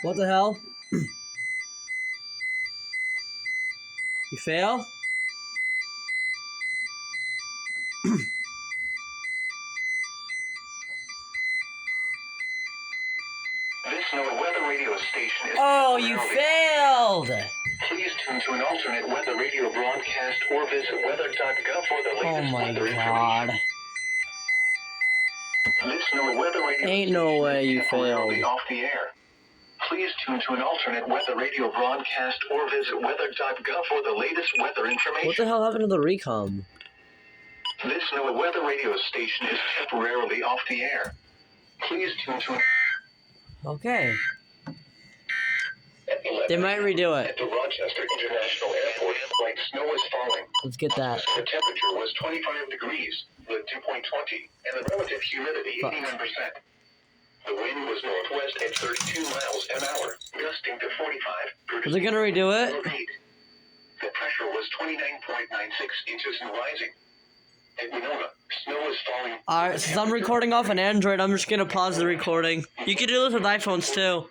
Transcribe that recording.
What the hell? You fail? This weather radio station is Oh, you failed! Please tune to an alternate weather radio broadcast or visit weather.gov for the Oh latest my weather god. information. This weather radio Ain't no way you temporarily failed. off the air. Please tune to an alternate weather radio broadcast or visit weather.gov for the latest weather information. What the hell happened to the recom? This weather radio station is temporarily off the air. Please tune to... Okay. They might redo it. At the Rochester International Airport, light snow is falling. Let's get that. The temperature was 25 degrees, the dew point 20, and the relative humidity 89%. The wind was northwest at 32 miles an hour, gusting to 45. Is it gonna redo it? The pressure was 29.96 inches and rising. At Winona, snow is falling. Alright, since I'm recording off an Android, I'm just gonna pause the recording. You can do this with iPhones too.